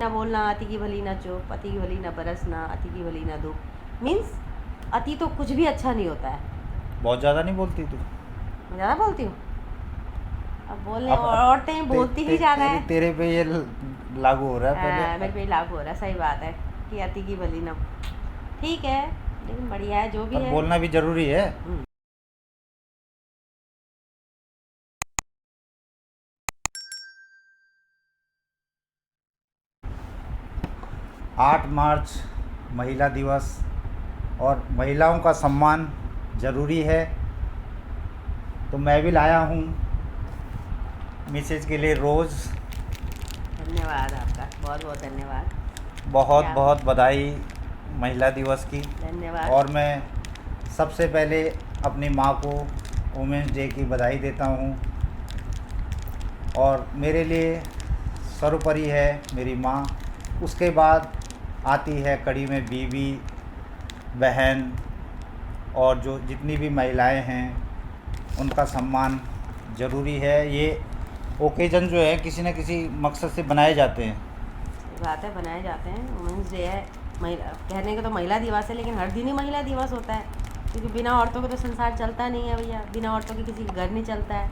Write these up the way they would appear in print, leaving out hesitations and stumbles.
ना बोलना, अति की भली ना चुप, अति की भली ना बरसना, अति की भली ना दुख। मीन्स अति तो कुछ भी अच्छा नहीं होता है। बहुत ज़्यादा नहीं बोलती तू? मैं ज़्यादा बोलती हूँ? अब बोलने अब औरतें बोलती ही ज़्यादा है। तेरे पे ये लागू हो रहा है पहले। मेरे पे लागू हो रहा है, सही बात है कि अति की भली ना। ठीक है, लेकिन बढ़िया है जो भी पर है। बोलना भी जरूरी है। 8 मार्च महिला दिवस और महिलाओं का सम्मान ज़रूरी है, तो मैं भी लाया हूँ मिसेज के लिए रोज़। धन्यवाद आपका, बहुत बहुत धन्यवाद। बहुत क्या? बहुत बधाई महिला दिवस की। धन्यवाद। और मैं सबसे पहले अपनी माँ को वुमेंस डे की बधाई देता हूँ। और मेरे लिए सर्वोपरि है मेरी माँ, उसके बाद आती है कड़ी में बीवी, बहन और जो जितनी भी महिलाएं हैं उनका सम्मान ज़रूरी है। ये ओकेजन जो है किसी न किसी मकसद से बनाए जाते हैं। सही बात है, बनाए जाते हैं। वुमेंस डे है, महिला कहने का तो महिला दिवस है, लेकिन हर दिन ही महिला दिवस होता है, क्योंकि बिना औरतों के तो संसार चलता नहीं है भैया। बिना औरतों के किसी का घर नहीं चलता है।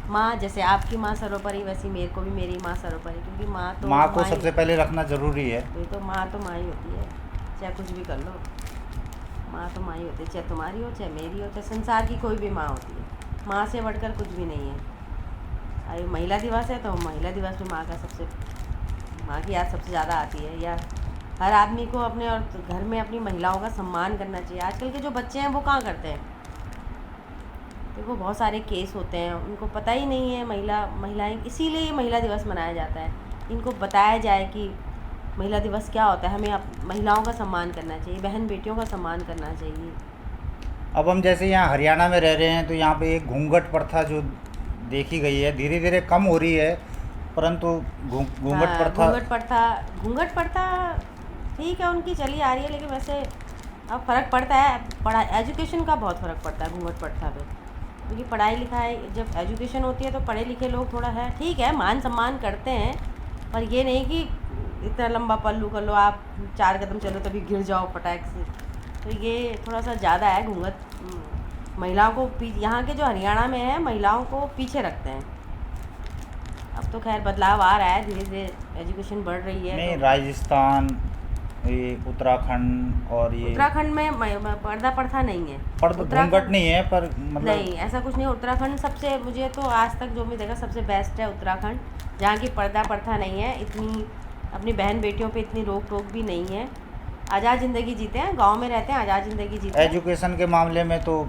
माँ, जैसे आपकी माँ सर्वोपरि, वैसी मेरे को भी मेरी माँ सर्वोपरि, क्योंकि माँ तो माँ को ही सबसे पहले रखना ज़रूरी है। ये तो माँ तो माँ ही होती है, चाहे कुछ भी कर लो। माँ तो माँ ही होती है, चाहे तुम्हारी हो, चाहे मेरी हो, चाहे संसार की कोई भी माँ होती है। माँ से बढ़कर कुछ भी नहीं है। अरे महिला दिवस है तो महिला दिवस में माँ की याद सबसे ज़्यादा आती है। या हर आदमी को अपने और घर में अपनी महिलाओं का सम्मान करना चाहिए। आजकल के जो बच्चे हैं वो कहाँ करते हैं? देखो, बहुत सारे केस होते हैं, उनको पता ही नहीं है महिलाएं, इसीलिए ये महिला दिवस मनाया जाता है। इनको बताया जाए कि महिला दिवस क्या होता है, हमें महिलाओं का सम्मान करना चाहिए, बहन बेटियों का सम्मान करना चाहिए। अब हम जैसे यहाँ हरियाणा में रह रहे हैं तो यहाँ पे एक घूंघट प्रथा जो देखी गई है धीरे धीरे कम हो रही है, परंतु घूंघट हाँ, प्रथा घूंघट प्रथा ठीक है, उनकी चली आ रही है, लेकिन वैसे अब फ़र्क पड़ता है। एजुकेशन का बहुत फ़र्क पड़ता है घूंघट प्रथा पे, क्योंकि पढ़ाई लिखाई जब एजुकेशन होती है तो पढ़े लिखे लोग थोड़ा है, ठीक है, मान सम्मान करते हैं, पर ये नहीं कि इतना लंबा पल्लू कर लो, आप 4 कदम चलो तभी गिर जाओ पटाख से। तो ये थोड़ा सा ज़्यादा है घूंघट। महिलाओं को यहाँ के जो हरियाणा में है, महिलाओं को पीछे रखते हैं। अब तो खैर बदलाव आ रहा है, धीरे धीरे एजुकेशन बढ़ रही है। नहीं, तो राजस्थान, ये उत्तराखंड और ये उत्तराखंड में पर्दा प्रथा नहीं है। घूंघट नहीं है, पर मतलब नहीं, ऐसा कुछ नहीं। उत्तराखंड सबसे, मुझे तो आज तक जो भी देखा, सबसे बेस्ट है उत्तराखंड, जहाँ की पर्दा प्रथा नहीं है इतनी, अपनी बहन बेटियों पे इतनी रोक टोक भी नहीं है। आज़ाद ज़िंदगी जीते हैं, गांव में रहते हैं, आज़ाद ज़िंदगी जीते हैं। एजुकेशन के मामले में तो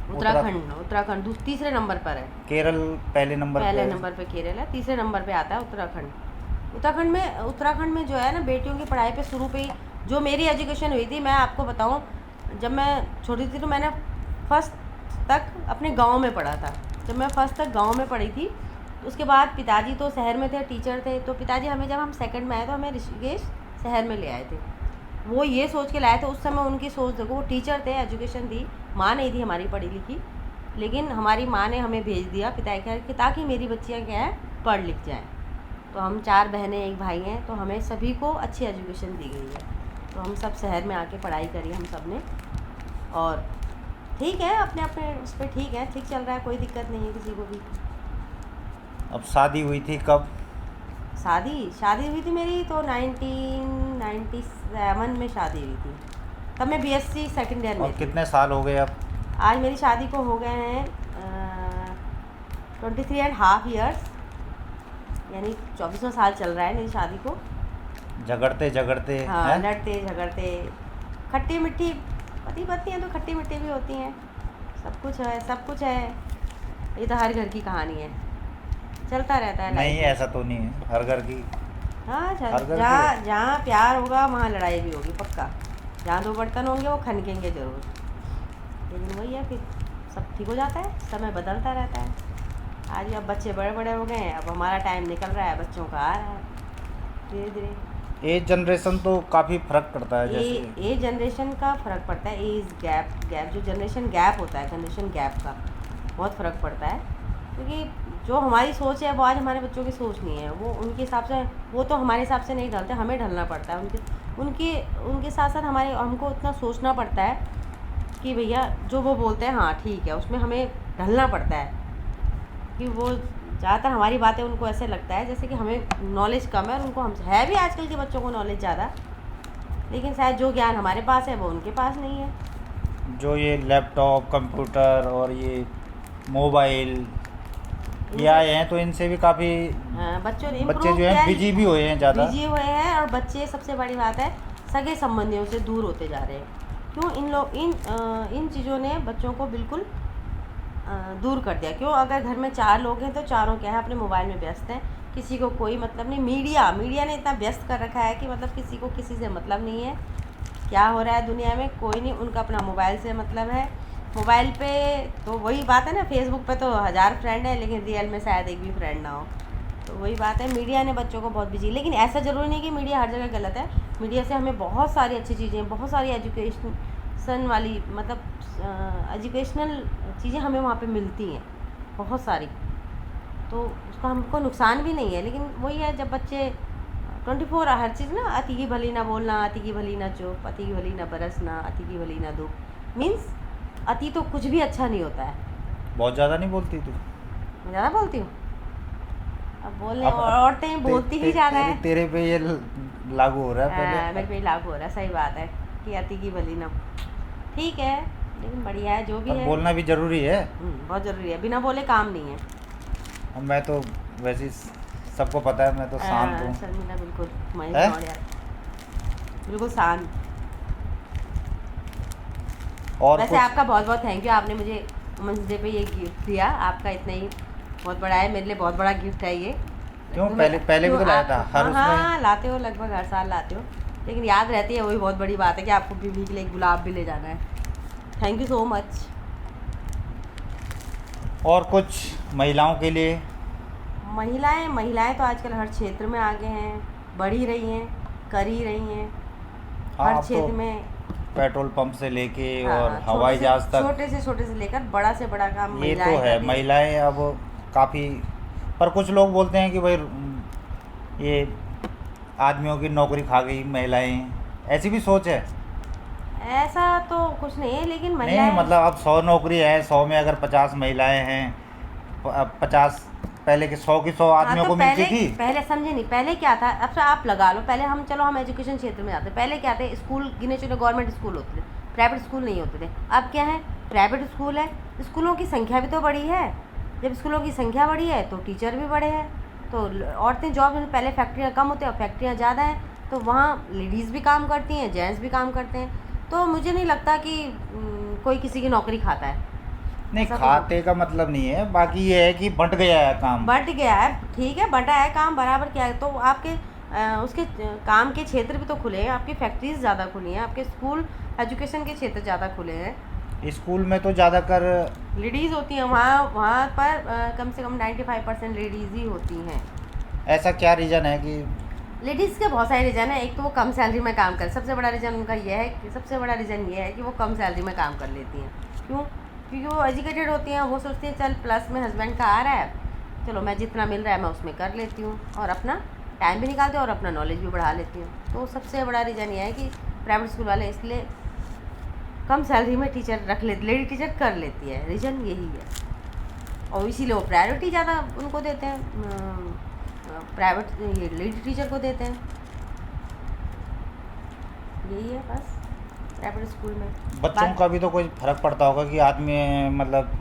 उत्तराखंड तीसरे नंबर पर है। केरल पहले नंबर पे केरल है, तीसरे नंबर पे आता है उत्तराखंड। उत्तराखंड में जो है ना, बेटियों की पढ़ाई पे शुरू पे ही, जो मेरी एजुकेशन हुई थी, मैं आपको बताऊं, जब मैं छोटी थी तो मैंने फर्स्ट तक अपने गांव में पढ़ा था। जब मैं फर्स्ट तक गांव में पढ़ी थी, उसके बाद पिताजी तो शहर में थे, टीचर थे, तो पिताजी हमें, जब हम सेकंड में आए तो हमें ऋषिकेश शहर में ले आए थे। वो ये सोच के लाए थे, उस समय उनकी सोच देखो, वो टीचर थे, एजुकेशन थी, माँ नहीं थी हमारी पढ़ी लिखी, लेकिन हमारी माँ ने हमें भेज दिया पिता के, ताकि मेरी बच्चियाँ क्या है, पढ़ लिख जाएँ। तो हम 4 बहनें, 1 भाई हैं, तो हमें सभी को अच्छी एजुकेशन दी गई है। तो हम सब शहर में आके पढ़ाई करी हम सब ने, और ठीक है, अपने अपने उस पर ठीक है, ठीक चल रहा है, कोई दिक्कत नहीं है किसी को भी। अब शादी हुई थी कब? शादी हुई थी मेरी तो 1997 में शादी हुई थी, तब मैं BSc सेकेंड ईयर में और थी। कितने साल हो गए अब? आज मेरी शादी को हो गए हैं 23.5 ईयर्स, यानी 24वां साल चल रहा है मेरी शादी को। झगड़ते झगड़ते हाँ, लड़ते झगड़ते, खट्टी मिट्टी, पति पत्नी हैं तो खट्टी मिट्टी भी होती हैं, सब कुछ है, सब कुछ है। ये तो हर घर की कहानी है, चलता रहता है नहीं, लाइफ। ऐसा तो नहीं है हर घर की। हाँ, हर घर जहाँ प्यार होगा वहाँ लड़ाई भी होगी पक्का। जहाँ 2 बर्तन होंगे वो खनकेंगे ज़रूर, लेकिन वही है, फिर सब ठीक हो जाता है, समय बदलता रहता है। आज अब बच्चे बड़े बड़े हो गए हैं, अब हमारा टाइम निकल रहा है, बच्चों का आ रहा है धीरे धीरे। एज जनरेशन तो काफ़ी फ़र्क पड़ता है। जैसे एज जनरेशन का फ़र्क पड़ता है, एज गैप जो जनरेशन गैप होता है, जनरेशन गैप का बहुत फ़र्क पड़ता है, क्योंकि जो हमारी सोच है वो आज हमारे बच्चों की सोच नहीं है। वो उनके हिसाब से, वो तो हमारे हिसाब से नहीं ढलते, हमें ढलना पड़ता है उनके उनके साथ साथ हमको इतना सोचना पड़ता है कि भैया जो वो बोलते हैं हाँ ठीक है, उसमें हमें ढलना पड़ता है। कि वो ज़्यादातर हमारी बातें उनको ऐसे लगता है जैसे कि हमें नॉलेज कम है, और उनको हम है भी आजकल के बच्चों को नॉलेज ज़्यादा, लेकिन शायद जो ज्ञान हमारे पास है वो उनके पास नहीं है। जो ये लैपटॉप, कंप्यूटर और ये मोबाइल ये आए हैं तो इनसे भी काफ़ी बच्चों ने बच्चे improve जो हैं किया बिजी भी हुए हैं ज़्यादा। बिजी हुए हैं, और बच्चे सबसे बड़ी बात है सगे संबंधियों से दूर होते जा रहे हैं। क्यों? इन चीज़ों ने बच्चों को बिल्कुल दूर कर दिया। क्यों? अगर घर में 4 लोग हैं तो चारों क्या है अपने मोबाइल में व्यस्त हैं, किसी को कोई मतलब नहीं। मीडिया ने इतना व्यस्त कर रखा है कि मतलब किसी को किसी से मतलब नहीं है, क्या हो रहा है दुनिया में कोई नहीं, उनका अपना मोबाइल से मतलब है। मोबाइल पे तो वही बात है ना, फेसबुक पे तो 1000 फ्रेंड है लेकिन रियल में शायद एक भी फ्रेंड ना हो। तो वही बात है, मीडिया ने बच्चों को बहुत बिजी। लेकिन ऐसा ज़रूरी नहीं कि मीडिया हर जगह गलत है। मीडिया से हमें बहुत सारी अच्छी चीज़ें, बहुत सारी एजुकेशन वाली मतलब एजुकेशनल चीज़ें हमें वहाँ पे मिलती हैं बहुत सारी, तो उसका हमको नुकसान भी नहीं है। लेकिन वही है, जब बच्चे 24 हर चीज़ ना, अति की भली ना बोलना, अति की भली ना चुप, अति की भली ना बरसना, अति की भली ना दुख। मीन्स अति तो कुछ भी अच्छा नहीं होता है। बहुत ज़्यादा नहीं बोलती तू? मैं ज़्यादा बोलती हूँ? अब बोलने अब औरतें बोलती ही ज़्यादा है। तेरे पे ये लागू हो रहा है पहले। मेरे पे लागू हो रहा है, सही बात है कि अति की भली ना। ठीक है, लेकिन बढ़िया है जो भी अब है। बोलना भी ज़रूरी है। बहुत ज़रूरी है, बिना बोले काम नहीं है। अब मैं तो वैसे ही सबको पता है मैं तो शांत हूँ। शर्मिला बिल्कुल महेश है? मौर्य, बिल्कुल शांत। और वैसे कुछ आपका बहुत बहुत थैंक यू, आपने मुझे वुमेंस डे पे ये गिफ्ट दिया। आपका इतना ही बहुत बड़ा है, मेरे लिए बहुत बड़ा गिफ्ट है ये। क्यों? तो पहले भी तो लाया था हर उसमें। हाँ लाते हो, लगभग हर साल लाते हो, लेकिन याद रहती है, वही बहुत बड़ी बात है कि आपको बीवी के लिए एक गुलाब भी ले जाना है। Thank you so much. और कुछ महिलाओं के लिए? महिलाएं तो आजकल हर क्षेत्र में आगे हैं, बढ़ ही रही हैं, कर ही रही हैं हाँ, हर अब क्षेत्र तो में। पेट्रोल पंप से लेके हाँ, और हवाई जहाज तक छोटे से लेकर बड़ा से बड़ा काम ये महिलाएं तो कर है। रही हैं। महिलाएं अब काफ़ी, पर कुछ लोग बोलते हैं कि भाई ये आदमियों की नौकरी खा गई महिलाएं, ऐसी भी सोच है। ऐसा तो कुछ नहीं है, लेकिन नहीं महिलाएं मतलब अब 100 नौकरी है, 100 में अगर 50 महिलाएं हैं, अब 50 पहले के 100 की 100 आदमियों को मिलती थी। पहले समझे नहीं, पहले क्या था, अब से आप लगा लो, पहले हम एजुकेशन क्षेत्र में जाते, पहले क्या थे, स्कूल गिने चुने गवर्नमेंट स्कूल होते थे, प्राइवेट स्कूल नहीं होते थे। अब क्या है, प्राइवेट स्कूल है, स्कूलों की संख्या भी तो बढ़ी है। जब स्कूलों की संख्या बढ़ी है तो टीचर भी बढ़े हैं, तो औरतें जॉब, पहले फैक्ट्रियाँ कम होती हैं और फैक्ट्रियाँ ज़्यादा हैं, तो वहाँ लेडीज़ भी काम करती हैं, जेंट्स भी काम करते हैं। तो मुझे नहीं लगता कि कोई किसी की नौकरी खाता है। नहीं, ऐसा खाते का मतलब नहीं है, बाकी ये है कि बंट गया है काम। बढ़ गया है, ठीक है, बटा है काम बराबर क्या है, तो आपके उसके काम के क्षेत्र भी तो खुले हैं, आपकी फैक्ट्रीज ज़्यादा खुली हैं, आपके स्कूल एजुकेशन के क्षेत्र ज़्यादा खुले हैं। स्कूल में तो ज़्यादातर लेडीज़ होती हैं वहाँ पर कम से कम 95% लेडीज़ ही होती हैं। ऐसा क्या रीज़न है कि लेडीज़ के बहुत सारे रीज़न है। एक तो वो कम सैलरी में काम कर, सबसे बड़ा रीज़न उनका ये है कि सबसे बड़ा रीज़न ये है कि वो कम सैलरी में काम कर लेती हैं। क्यों? क्योंकि वो एजुकेटेड होती हैं, वो सोचती हैं चल प्लस में हस्बैंड का आ रहा है, चलो मैं जितना मिल रहा है मैं उसमें कर लेती हूँ, और अपना टाइम भी निकालती हूँ और अपना नॉलेज भी बढ़ा लेती हूँ। तो सबसे बड़ा रीज़न ये है कि प्राइवेट स्कूल वाले इसलिए कम सैलरी में टीचर रख लेते, लेडी टीचर कर लेती है, रीज़न यही है। और इसीलिए वो प्रायोरिटी ज़्यादा उनको देते हैं, प्राइवेट ये लेडी टीचर को देते हैं। यही है बस प्राइवेट स्कूल में। बच्चों का भी तो कोई फर्क पड़ता होगा कि आदमी मतलब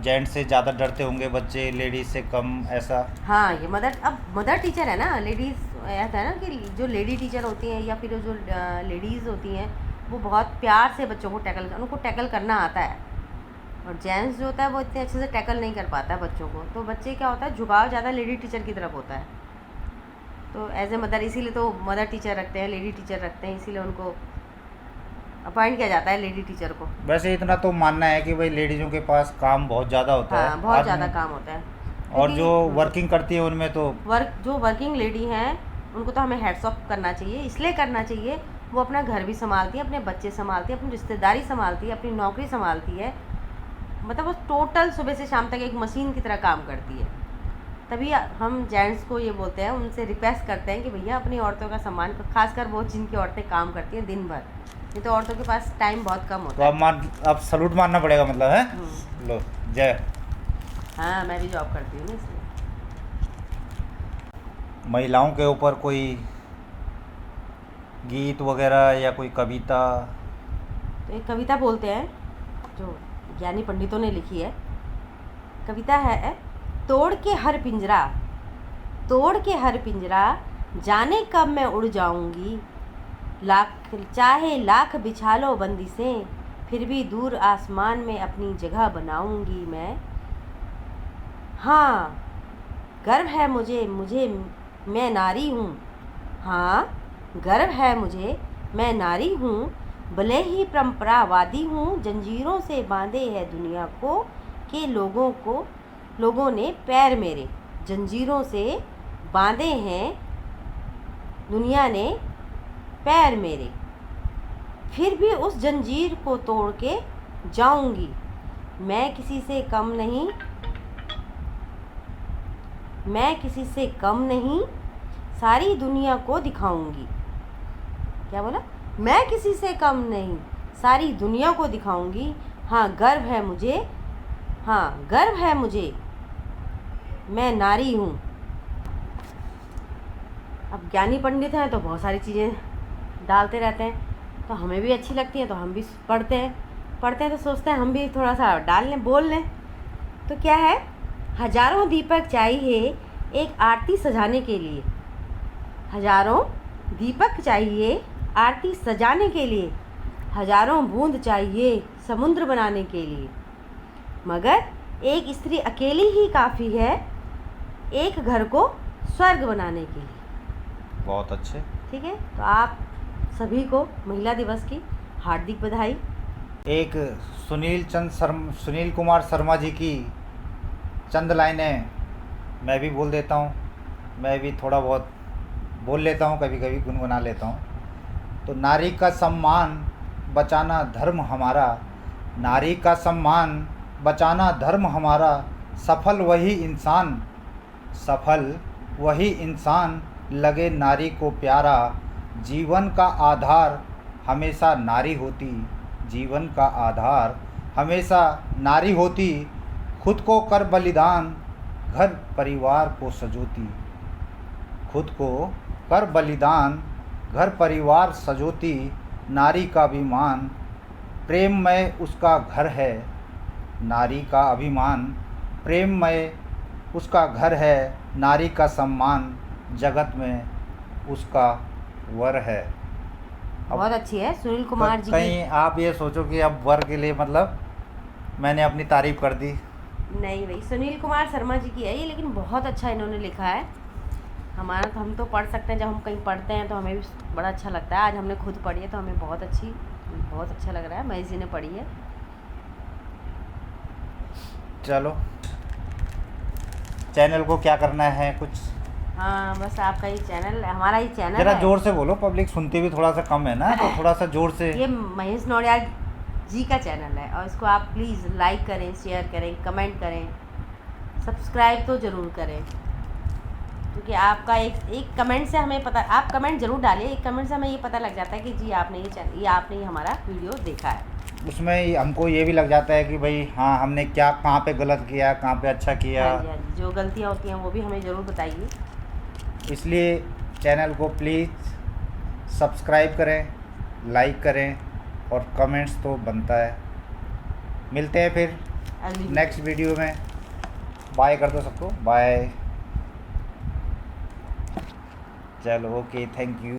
जेंट्स से ज़्यादा डरते होंगे बच्चे, लेडीज से कम, ऐसा? हाँ, ये मदर टीचर है ना, लेडीज़ ऐसा है ना कि जो लेडी टीचर होती हैं या फिर जो लेडीज़ होती हैं वो बहुत प्यार से बच्चों को उनको टैकल करना आता है, और जेंट्स जो होता है वो इतने अच्छे से टैकल नहीं कर पाता है बच्चों को। तो बच्चे क्या होता है, झुकाव ज़्यादा लेडी टीचर की तरफ होता है। तो एज ए मदर, इसीलिए तो मदर टीचर रखते हैं, लेडी टीचर रखते हैं, इसीलिए उनको अपॉइंट किया जाता है लेडी टीचर को। वैसे इतना तो मानना है कि भाई लेडीज़ों के पास काम बहुत ज़्यादा होता है। हाँ, बहुत ज़्यादा काम होता है। और जो वर्किंग करती है उनमें तो जो वर्किंग लेडी हैं उनको तो हमें हेड्स ऑफ करना चाहिए, इसलिए करना चाहिए, वो अपना घर भी संभालती है, अपने बच्चे संभालती है, अपनी रिश्तेदारी संभालती है, अपनी नौकरी संभालती है, मतलब वो टोटल सुबह से शाम तक एक मशीन की तरह काम करती है। तभी हम जेंट्स को ये बोलते हैं, उनसे रिक्वेस्ट करते हैं कि भैया अपनी औरतों का सम्मान करो, खासकर वो जिनकी औरतें काम करती हैं दिन भर, नहीं तो औरतों के पास टाइम बहुत कम तो होता है। अब सलूट मारना पड़ेगा मतलब है। लो जय। हाँ, मैं भी जॉब करती हूँ ना, इसलिए। महिलाओं के ऊपर कोई गीत वगैरह या कोई कविता? तो एक कविता बोलते हैं जो ज्ञानी पंडितों ने लिखी है। कविता है, तोड़ के हर पिंजरा, तोड़ के हर पिंजरा, जाने कब मैं उड़ जाऊंगी, लाख चाहे लाख बिछा लो बंदिशें, फिर भी दूर आसमान में अपनी जगह बनाऊंगी मैं। हाँ गर्व है मुझे, मैं नारी हूँ। हाँ गर्व है मुझे, मैं नारी हूँ, भले ही परंपरावादी हूँ, जंजीरों से बांधे है दुनिया को के लोगों ने पैर मेरे, जंजीरों से बांधे हैं दुनिया ने पैर मेरे, फिर भी उस जंजीर को तोड़ के जाऊंगी, मैं किसी से कम नहीं, मैं किसी से कम नहीं, सारी दुनिया को दिखाऊंगी। क्या बोला? मैं किसी से कम नहीं, सारी दुनिया को दिखाऊंगी। हाँ गर्व है मुझे, हाँ गर्व है मुझे, मैं नारी हूँ। अब ज्ञानी पंडित हैं तो बहुत सारी चीज़ें डालते रहते हैं, तो हमें भी अच्छी लगती हैं, तो हम भी पढ़ते हैं तो सोचते हैं हम भी थोड़ा सा डाल लें, बोल लें। तो क्या है, हजारों दीपक चाहिए एक आरती सजाने के लिए, हजारों दीपक चाहिए आरती सजाने के लिए, हजारों बूंद चाहिए समुद्र बनाने के लिए, मगर एक स्त्री अकेली ही काफ़ी है एक घर को स्वर्ग बनाने के लिए। बहुत अच्छे। ठीक है, तो आप सभी को महिला दिवस की हार्दिक बधाई। एक सुनील कुमार शर्मा जी की चंद लाइनें मैं भी बोल देता हूँ, मैं भी थोड़ा बहुत बोल लेता हूँ, कभी कभी गुनगुना लेता हूँ। तो नारी का सम्मान बचाना धर्म हमारा, नारी का सम्मान बचाना धर्म हमारा, सफल वही इंसान लगे नारी को प्यारा, जीवन का आधार हमेशा नारी होती, जीवन का आधार हमेशा नारी होती, खुद को कर बलिदान घर परिवार को सजोती, खुद को कर बलिदान घर परिवार सजोती, नारी का अभिमान प्रेममय उसका घर है, नारी का अभिमान प्रेममय उसका घर है, नारी का सम्मान जगत में उसका वर है। बहुत अच्छी है सुनील कुमार जी कहीं आप ये सोचो कि अब वर के लिए मतलब मैंने अपनी तारीफ कर दी। नहीं भाई, सुनील कुमार शर्मा जी की है ये, लेकिन बहुत अच्छा इन्होंने लिखा है। हमारा तो हम तो पढ़ सकते हैं, जब हम कहीं पढ़ते हैं तो हमें भी बड़ा अच्छा लगता है। आज हमने खुद पढ़ी है तो हमें बहुत अच्छा लग रहा है। महेश जी ने पढ़ी है। चलो चैनल को क्या करना है कुछ? हाँ बस आपका ही चैनल, हमारा ही चैनल जरा है। जोर से बोलो, पब्लिक सुनती भी थोड़ा सा कम है ना, तो थोड़ा सा जोर से। ये महेश नौडियाल जी का चैनल है और इसको आप प्लीज़ लाइक करें, शेयर करें, कमेंट करें, सब्सक्राइब तो ज़रूर करें, क्योंकि आपका एक कमेंट से हमें पता, आप कमेंट ज़रूर डालिए, एक कमेंट से हमें ये पता लग जाता है कि जी आपने ये हमारा वीडियो देखा है। उसमें हमको ये भी लग जाता है कि भाई हाँ हमने क्या कहाँ पे गलत किया, कहाँ पे अच्छा किया। हाँ जी, हाँ जी, जो गलतियाँ होती हैं वो भी हमें ज़रूर बताइए। इसलिए चैनल को प्लीज़ सब्सक्राइब करें, लाइक करें और कमेंट्स तो बनता है। मिलते हैं फिर नेक्स्ट वीडियो में। बाय कर दो सबको, बाय। चलो ओके, थैंक यू।